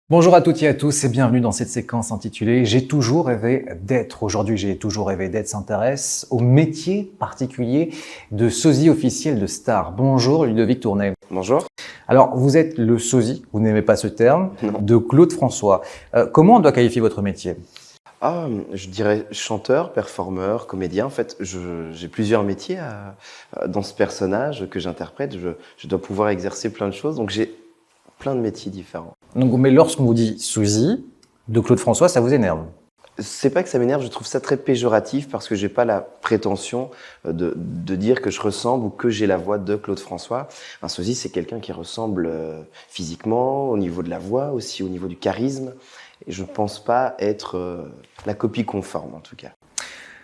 Bonjour à toutes et à tous et bienvenue dans cette séquence intitulée J'ai toujours rêvé d'être. Aujourd'hui, J'ai toujours rêvé d'être s'intéresse au métier particulier de sosie officiel de star. Bonjour Ludovic Tournay. Bonjour. Alors, vous êtes le sosie, vous n'aimez pas ce terme, Non. de Claude François. Comment on doit qualifier votre métier? Je dirais chanteur, performeur, comédien. En fait, j'ai plusieurs métiers dans ce personnage que j'interprète. Je dois pouvoir exercer plein de choses, donc j'ai plein de métiers différents. Donc, mais lorsqu'on vous dit sosie de Claude François, ça vous énerve? C'est pas que ça m'énerve, je trouve ça très péjoratif parce que j'ai pas la prétention de dire que je ressemble ou que j'ai la voix de Claude François. Un sosie, c'est quelqu'un qui ressemble physiquement, au niveau de la voix, aussi au niveau du charisme. Et je ne pense pas être la copie conforme, en tout cas.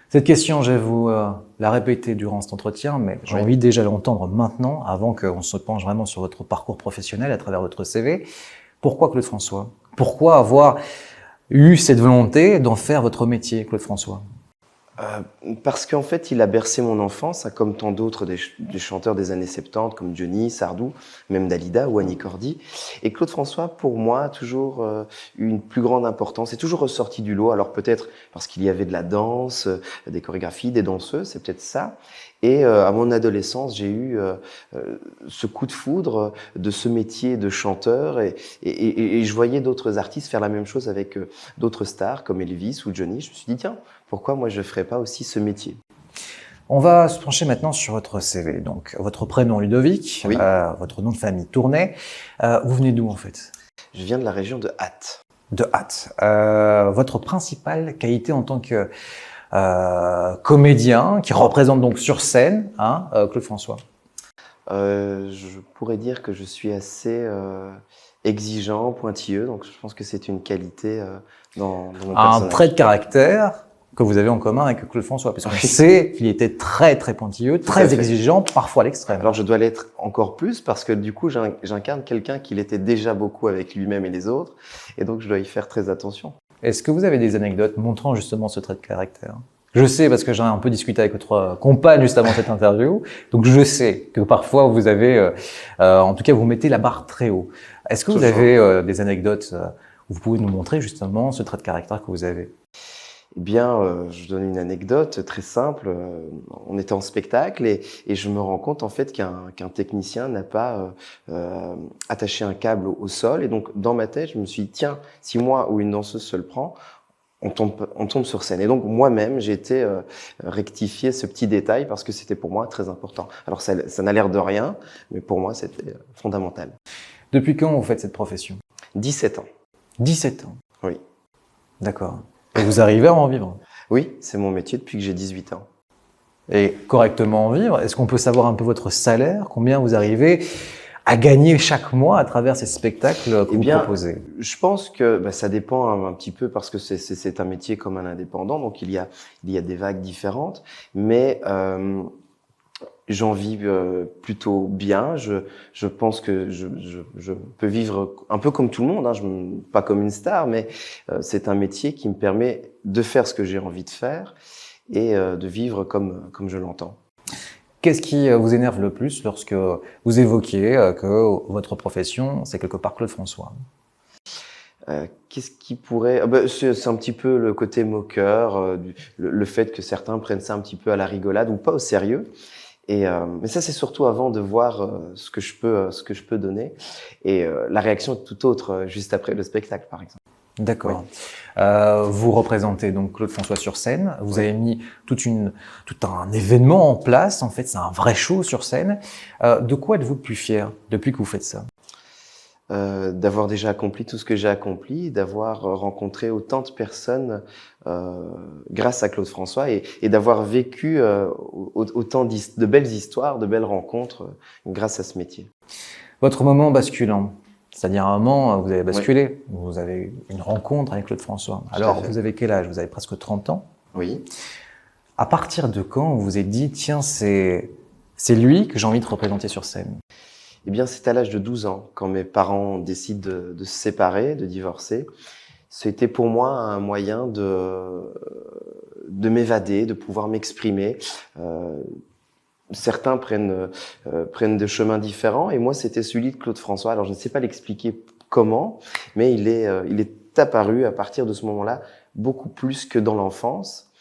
Cette question, je vais vous la répéter durant cet entretien, mais j'ai envie déjà de l'entendre maintenant, avant qu'on se penche vraiment sur votre parcours professionnel à travers votre CV. Pourquoi Claude François? Pourquoi avoir eu cette volonté d'en faire votre métier, Claude François? Parce qu'en fait, il a bercé mon enfance, hein, comme tant d'autres des chanteurs des années 70, comme Johnny, Sardou, même Dalida ou Annie Cordy. Et Claude François, pour moi, a toujours eu une plus grande importance, est toujours ressorti du lot. Alors peut-être parce qu'il y avait de la danse, des chorégraphies, des danseuses, c'est peut-être ça. Et à mon adolescence, j'ai eu ce coup de foudre de ce métier de chanteur et je voyais d'autres artistes faire la même chose avec d'autres stars comme Elvis ou Johnny. Je me suis dit, tiens, pourquoi moi je ne ferais pas aussi ce métier? On va se pencher maintenant sur votre CV. Donc, votre prénom Ludovic, Oui. votre nom de famille Tournay. Vous venez d'où en fait? Je viens de la région de Hatt. De Hatt. Votre principale qualité en tant que comédien, qui représente donc sur scène, Claude François? Je pourrais dire que je suis assez exigeant, pointilleux, donc je pense que c'est une qualité dans mon personnage. Un trait de caractère que vous avez en commun avec Claude François, parce qu'on sait qu'il était très très pointilleux, très exigeant, parfois à l'extrême. Alors je dois l'être encore plus parce que du coup j'incarne quelqu'un qui l'était déjà beaucoup avec lui-même et les autres, et donc je dois y faire très attention. Est-ce que vous avez des anecdotes montrant justement ce trait de caractère? Je sais, parce que j'ai un peu discuté avec votre compagne juste avant cette interview, donc je sais que parfois vous avez, en tout cas vous mettez la barre très haut. Est-ce que vous avez des anecdotes où vous pouvez nous montrer justement ce trait de caractère que vous avez? Eh bien, je donne une anecdote très simple. On était en spectacle et je me rends compte en fait qu'un technicien n'a pas attaché un câble au sol. Et donc, dans ma tête, je me suis dit, tiens, si moi ou une danseuse se le prend, on tombe sur scène. Et donc, moi-même, j'ai été rectifier ce petit détail parce que c'était pour moi très important. Alors, ça n'a l'air de rien, mais pour moi, c'était fondamental. Depuis quand vous faites cette profession? 17 ans. 17 ans? Oui. D'accord. Et vous arrivez à en vivre? Oui, c'est mon métier depuis que j'ai 18 ans. Et correctement en vivre? Est-ce qu'on peut savoir un peu votre salaire? Combien vous arrivez à gagner chaque mois à travers ces spectacles que vous proposez? Je pense que ça dépend un petit peu parce que c'est un métier comme un indépendant, donc il y a des vagues différentes, mais j'en vis plutôt bien. Je pense que je peux vivre un peu comme tout le monde, hein, pas comme une star, mais c'est un métier qui me permet de faire ce que j'ai envie de faire et de vivre comme je l'entends. Qu'est-ce qui vous énerve le plus lorsque vous évoquez que votre profession, c'est quelque part Claude François? Qu'est-ce qui pourrait... c'est un petit peu le côté moqueur, le fait que certains prennent ça un petit peu à la rigolade ou pas au sérieux. Mais ça, c'est surtout avant de voir ce que je peux donner. Et la réaction est tout autre juste après le spectacle, par exemple. D'accord. Vous représentez donc Claude François sur scène. Vous avez mis tout un événement en place. En fait, c'est un vrai show sur scène. De quoi êtes-vous le plus fier depuis que vous faites ça? D'avoir déjà accompli tout ce que j'ai accompli, d'avoir rencontré autant de personnes grâce à Claude François et d'avoir vécu autant de belles histoires, de belles rencontres grâce à ce métier. Votre moment basculant, c'est-à-dire un moment où vous avez basculé, où vous avez eu une rencontre avec Claude François. Alors, vous avez quel âge? Vous avez presque 30 ans. Oui. À partir de quand vous vous êtes dit, tiens, c'est lui que j'ai envie de représenter sur scène? Eh bien, c'est à l'âge de 12 ans, quand mes parents décident de se séparer, de divorcer. C'était pour moi un moyen de m'évader, de pouvoir m'exprimer. Certains prennent des chemins différents et moi, c'était celui de Claude François. Alors, je ne sais pas l'expliquer comment, mais il est apparu à partir de ce moment-là beaucoup plus que dans l'enfance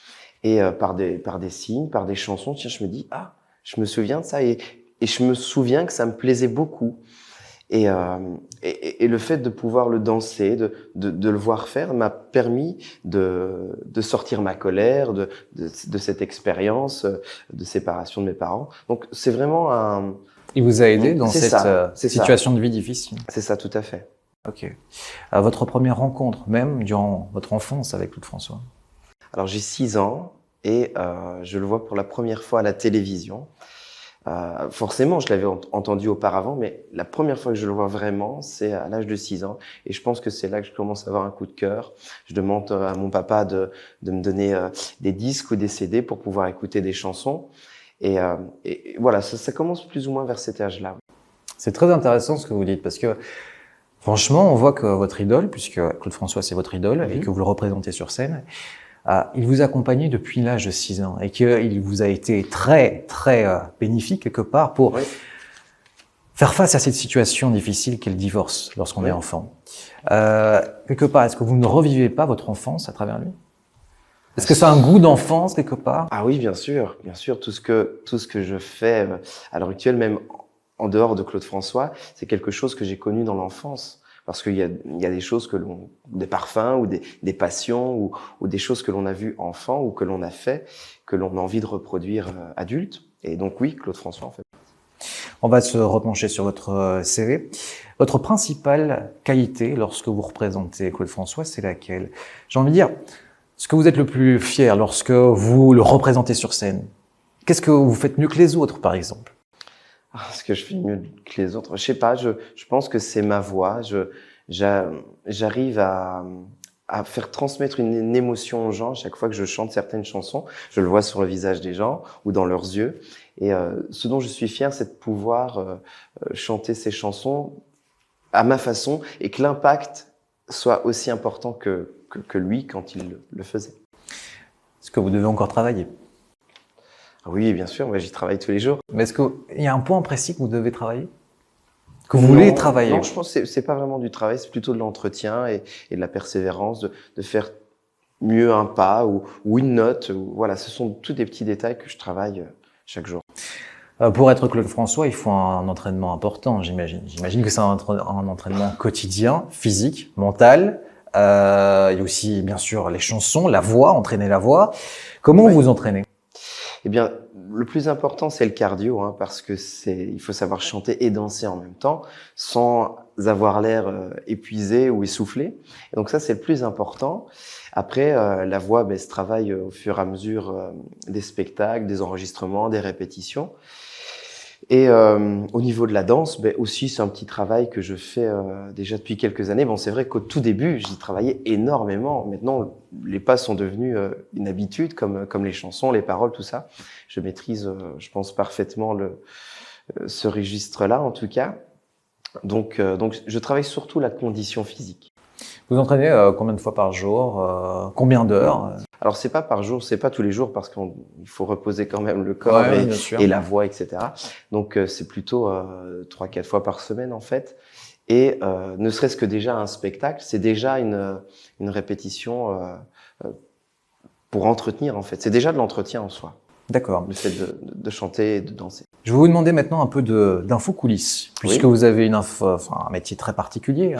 et par des signes, par des chansons. Tiens, je me dis je me souviens de ça et je me souviens que ça me plaisait beaucoup. Et le fait de pouvoir le danser, de le voir faire, m'a permis de sortir ma colère, de cette expérience de séparation de mes parents. Donc c'est vraiment Il vous a aidé dans cette c'est situation de vie difficile. C'est ça, tout à fait. Ok. Votre première rencontre, même durant votre enfance avec Claude François? Alors j'ai 6 ans et je le vois pour la première fois à la télévision. Forcément, je l'avais entendu auparavant, mais la première fois que je le vois vraiment, c'est à l'âge de 6 ans. Et je pense que c'est là que je commence à avoir un coup de cœur. Je demande à mon papa de me donner des disques ou des CD pour pouvoir écouter des chansons. Et voilà, ça commence plus ou moins vers cet âge-là. C'est très intéressant ce que vous dites, parce que franchement, on voit que votre idole, puisque Claude François c'est votre idole, et que vous le représentez sur scène, il vous a accompagné depuis l'âge de 6 ans et qu'il vous a été très, très bénéfique quelque part pour faire face à cette situation difficile qu'est le divorce lorsqu'on est enfant. Quelque part, est-ce que vous ne revivez pas votre enfance à travers lui? Est-ce que c'est un goût d'enfance quelque part? Ah oui, bien sûr, bien sûr. Tout ce que je fais à l'heure actuelle, même en dehors de Claude François, c'est quelque chose que j'ai connu dans l'enfance. Parce qu'il y a des choses des parfums ou des passions ou des choses que l'on a vues enfant ou que l'on a fait, que l'on a envie de reproduire adulte. Et donc oui, Claude François en fait. On va se repencher sur votre CV. Votre principale qualité lorsque vous représentez Claude François, c'est laquelle? J'ai envie de dire, ce que vous êtes le plus fier lorsque vous le représentez sur scène. Qu'est-ce que vous faites mieux que les autres, par exemple? Ce que je fais mieux que les autres, je sais pas. Je pense que c'est ma voix. J'arrive à faire transmettre une émotion aux gens chaque fois que je chante certaines chansons. Je le vois sur le visage des gens ou dans leurs yeux. Et ce dont je suis fier, c'est de pouvoir chanter ces chansons à ma façon et que l'impact soit aussi important que lui quand il le faisait. Est-ce que vous devez encore travailler? Oui, bien sûr, moi j'y travaille tous les jours. Mais est-ce qu'il y a un point précis que vous devez travailler? Que vous voulez travailler? Non, je pense que c'est pas vraiment du travail, c'est plutôt de l'entretien et de la persévérance, de faire mieux un pas ou une note. Voilà, ce sont tous des petits détails que je travaille chaque jour. Pour être Claude François, il faut un entraînement important, j'imagine. J'imagine que c'est un entraînement quotidien, physique, mental. Il y a aussi, bien sûr, les chansons, la voix, entraîner la voix. Comment vous entraînez? Eh bien, le plus important, c'est le cardio, parce que il faut savoir chanter et danser en même temps, sans avoir l'air épuisé ou essoufflé. Et donc ça, c'est le plus important. Après, la voix, se travaille au fur et à mesure des spectacles, des enregistrements, des répétitions. Et au niveau de la danse, aussi, c'est un petit travail que je fais déjà depuis quelques années. Bon, c'est vrai qu'au tout début, j'y travaillais énormément. Maintenant, les pas sont devenus une habitude, comme les chansons, les paroles, tout ça. Je maîtrise, je pense, parfaitement ce registre-là, en tout cas. Donc, je travaille surtout la condition physique. Vous entraînez combien de fois par jour? Combien d'heures? Alors, c'est pas par jour, c'est pas tous les jours parce qu'il faut reposer quand même le corps et la voix, etc. Donc, c'est plutôt 3-4 fois par semaine, en fait. Et ne serait-ce que déjà un spectacle, c'est déjà une répétition pour entretenir, en fait. C'est déjà de l'entretien en soi. D'accord. Le fait de chanter et de danser. Je vais vous demander maintenant un peu d'infos coulisses, puisque vous avez un métier très particulier.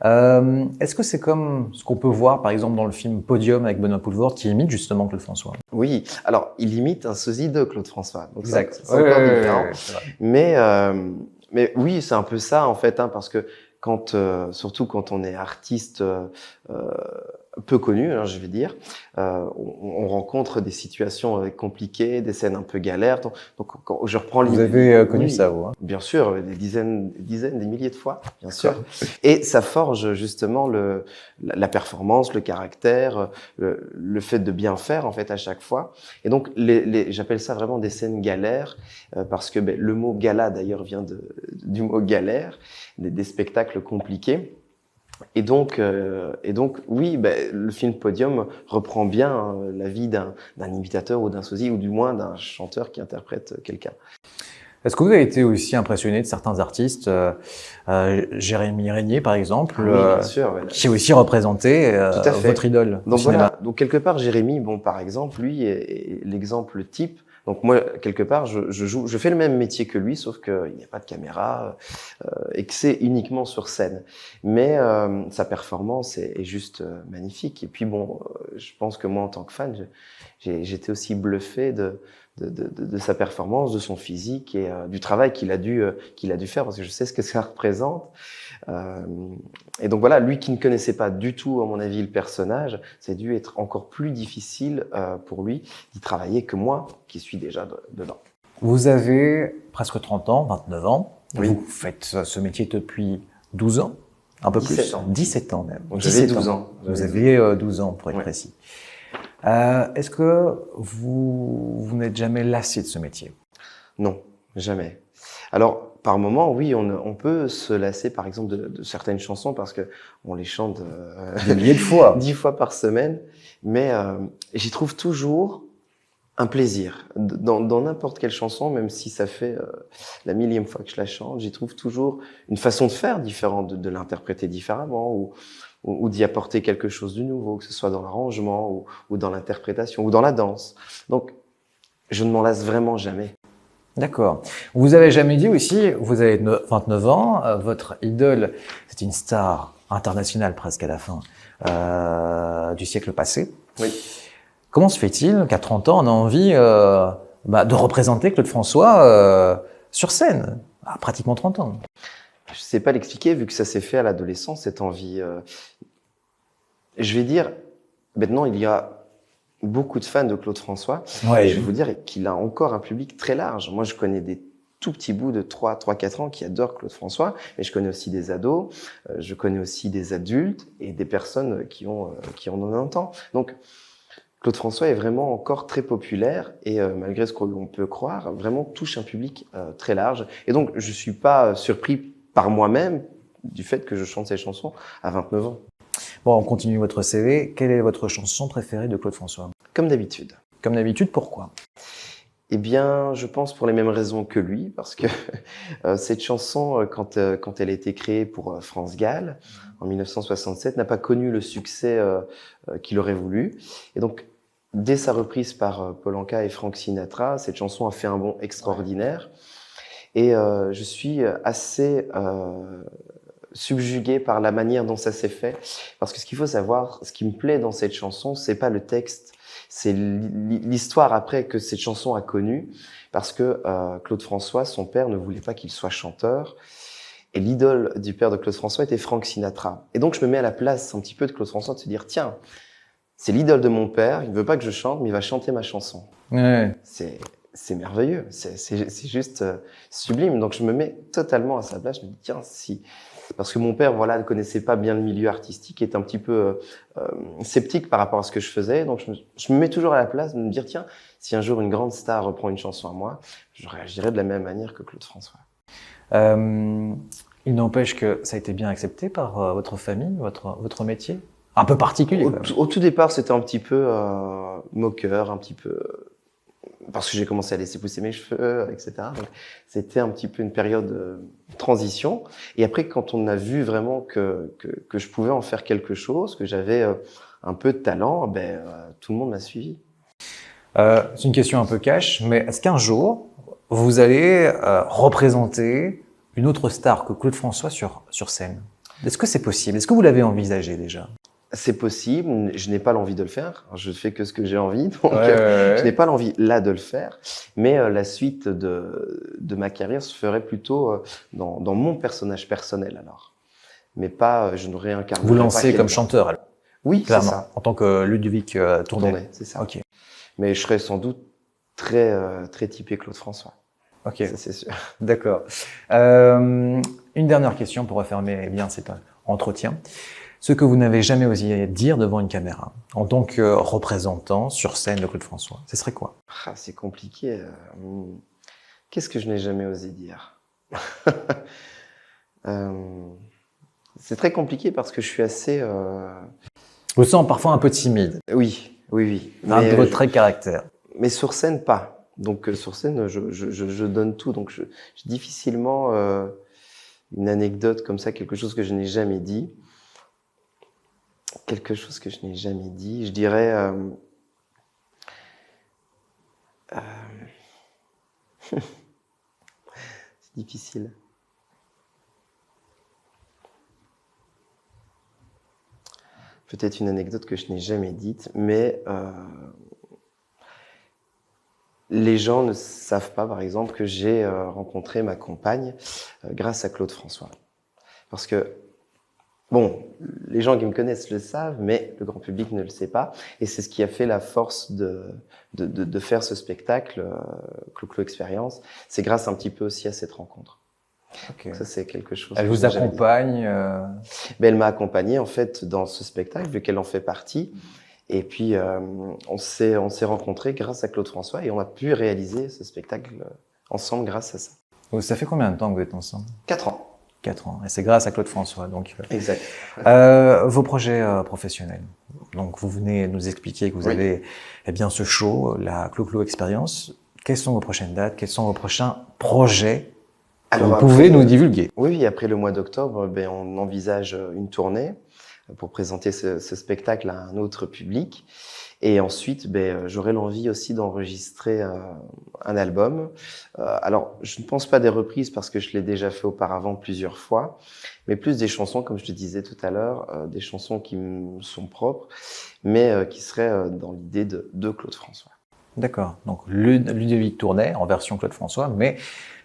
Est-ce que c'est comme ce qu'on peut voir, par exemple, dans le film Podium avec Benoît Poelvoorde, qui imite justement Claude François? Oui, alors il imite un sosie de Claude François. Donc exact. C'est encore différent. Mais oui, c'est un peu ça en fait, parce que surtout quand on est artiste peu connu, je vais dire, on rencontre des situations compliquées, des scènes un peu galères. Donc quand je reprends vous avez connu ça, vous? Bien sûr, des dizaines, des milliers de fois, bien sûr. Et ça forge justement la performance, le caractère, le fait de bien faire en fait à chaque fois. Et donc j'appelle ça vraiment des scènes galères parce que le mot gala d'ailleurs vient du mot galère, des spectacles compliqués. Et donc oui, le film Podium reprend bien la vie d'un imitateur ou d'un sosie ou du moins d'un chanteur qui interprète quelqu'un. Est-ce que vous avez été aussi impressionné de certains artistes, Jérémy Régnier par exemple, Oui, bien sûr. qui a aussi représenté Tout à fait. votre idole au Donc cinéma? voilà, donc quelque part, Jérémy, bon, par exemple, lui est l'exemple type. Donc moi, quelque part, je fais le même métier que lui, sauf qu'il n'y a pas de caméra et que c'est uniquement sur scène. Mais sa performance est juste magnifique. Et puis bon, je pense que moi, en tant que fan, j'étais aussi bluffé de sa performance, de son physique et du travail qu'il a dû faire, parce que je sais ce que ça représente. Et donc voilà, lui qui ne connaissait pas du tout, à mon avis, le personnage, c'est dû être encore plus difficile pour lui d'y travailler que moi, qui suis déjà dedans. Vous avez presque 30 ans, 29 ans. Oui. Vous faites ce métier depuis 12 ans, un peu 17 plus. ans. 17 ans même. Donc j'avais 17 12 ans. Vous aviez 12 ans, pour être Ouais. précis. Est-ce que vous n'êtes jamais lassé de ce métier? Non, jamais. Alors, par moment, oui, on peut se lasser, par exemple, de certaines chansons parce que on les chante Des milliers de fois. 10 fois par semaine, mais j'y trouve toujours un plaisir. Dans n'importe quelle chanson, même si ça fait la millième fois que je la chante, j'y trouve toujours une façon de faire différente, de l'interpréter différemment ou d'y apporter quelque chose de nouveau, que ce soit dans l'arrangement ou dans l'interprétation ou dans la danse. Donc, je ne m'en lasse vraiment jamais. D'accord. Vous avez jamais dit aussi, vous avez 29 ans, votre idole, c'est une star internationale presque à la fin du siècle passé. Oui. Comment se fait-il qu'à 30 ans, on a envie de représenter Claude François sur scène, à pratiquement 30 ans? Je ne sais pas l'expliquer, vu que ça s'est fait à l'adolescence, cette envie. Je vais dire, maintenant, il y a beaucoup de fans de Claude François. Ouais. Je vais vous dire qu'il a encore un public très large. Moi, je connais des tout petits bouts de 3-4 ans qui adorent Claude François, mais je connais aussi des ados, je connais aussi des adultes et des personnes qui en ont un temps. Donc, Claude François est vraiment encore très populaire et malgré ce qu'on peut croire, vraiment touche un public très large. Et donc, je suis pas surpris par moi-même du fait que je chante ces chansons à 29 ans. Bon, on continue votre CV. Quelle est votre chanson préférée de Claude François? Comme d'habitude. Comme d'habitude, pourquoi? Eh bien, je pense pour les mêmes raisons que lui, parce que cette chanson, quand elle a été créée pour France Gall en 1967, n'a pas connu le succès qu'il aurait voulu. Et donc, dès sa reprise par Paul Anka et Frank Sinatra, cette chanson a fait un bond extraordinaire. Et je suis assez subjugué par la manière dont ça s'est fait, parce que ce qu'il faut savoir, ce qui me plaît dans cette chanson, c'est pas le texte, c'est l'histoire après que cette chanson a connue, parce que Claude François, son père, ne voulait pas qu'il soit chanteur, et l'idole du père de Claude François était Frank Sinatra. Et donc je me mets à la place un petit peu de Claude François, de se dire, tiens, c'est l'idole de mon père, il ne veut pas que je chante, mais il va chanter ma chanson. Ouais. C'est merveilleux, c'est juste sublime. Donc je me mets totalement à sa place, je me dis, tiens, si... Parce que mon père, voilà, ne connaissait pas bien le milieu artistique, était un petit peu sceptique par rapport à ce que je faisais. Donc, je me mets toujours à la place de me dire, tiens, si un jour une grande star reprend une chanson à moi, je réagirais de la même manière que Claude François. Il n'empêche que ça a été bien accepté par votre famille, votre métier? Un peu particulier. Au tout départ, c'était un petit peu moqueur, un petit peu... parce que j'ai commencé à laisser pousser mes cheveux, etc. Donc, c'était un petit peu une période de transition. Et après, quand on a vu vraiment que je pouvais en faire quelque chose, que j'avais un peu de talent, tout le monde m'a suivi. C'est une question un peu cash, mais est-ce qu'un jour, vous allez représenter une autre star que Claude François sur scène? Est-ce que c'est possible? Est-ce que vous l'avez envisagé déjà? C'est possible, je n'ai pas l'envie de le faire, je fais que ce que j'ai envie, donc je n'ai pas l'envie là de le faire, mais la suite de ma carrière se ferait plutôt dans mon personnage personnel alors, mais pas, je ne réincarnerai pas. Vous lancez comme chanteur alors? Oui, c'est clairement, ça. en tant que Ludovic Tournet. Tournet, c'est ça. Ok. Mais je serais sans doute très typé Claude François. Ok. Ça, c'est sûr. D'accord. Une dernière question pour refermer bien cet entretien. Ce que vous n'avez jamais osé dire devant une caméra, en tant que représentant sur scène de Claude François, ce serait quoi? Ah, c'est compliqué. Qu'est-ce que je n'ai jamais osé dire? C'est très compliqué parce que je suis assez... Je vous sens parfois un peu timide. Oui. Un de votre trait de caractère. Mais sur scène, pas. Donc sur scène, je donne tout. Donc j'ai difficilement une anecdote comme ça, quelque chose que je n'ai jamais dit. Quelque chose que je n'ai jamais dit, je dirais... c'est difficile. Peut-être une anecdote que je n'ai jamais dite, mais les gens ne savent pas, par exemple, que j'ai rencontré ma compagne grâce à Claude François. Parce que, bon, les gens qui me connaissent le savent, mais le grand public ne le sait pas. Et c'est ce qui a fait la force de faire ce spectacle, Clo-Clo Expérience. C'est grâce un petit peu aussi à cette rencontre. Okay. Ça, c'est quelque chose. Elle vous accompagne Elle m'a accompagné, en fait, dans ce spectacle, vu qu'elle en fait partie. Et puis, on s'est rencontrés grâce à Claude François et on a pu réaliser ce spectacle ensemble grâce à ça. Ça fait combien de temps que vous êtes ensemble? 4 ans. 4 ans. Et c'est grâce à Claude François. Donc, exact. Vos projets professionnels. Donc, vous venez nous expliquer que vous avez eh bien, ce show, la Clo-Clo Expérience. Quelles sont vos prochaines dates? Quels sont vos prochains projets? Alors, vous pouvez nous divulguer. Oui, après le mois d'octobre, on envisage une tournée pour présenter ce spectacle à un autre public. Et ensuite, j'aurai l'envie aussi d'enregistrer un album. Alors, je ne pense pas des reprises parce que je l'ai déjà fait auparavant plusieurs fois, mais plus des chansons, comme je te disais tout à l'heure, des chansons qui me sont propres, mais qui seraient dans l'idée de Claude François. D'accord. Donc, Ludovic Tournay en version Claude François, mais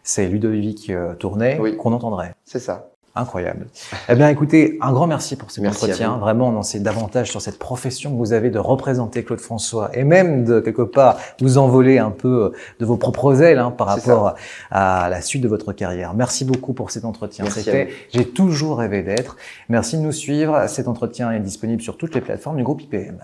c'est Ludovic Tournay qu'on entendrait. C'est ça. Incroyable. Eh bien, écoutez, un grand merci pour cet entretien. Vraiment, on en sait davantage sur cette profession que vous avez de représenter Claude François et même de, quelque part, vous envoler un peu de vos propres ailes par rapport à la suite de votre carrière. Merci beaucoup pour cet entretien. C'était J'ai toujours rêvé d'être. Merci de nous suivre. Cet entretien est disponible sur toutes les plateformes du groupe IPM.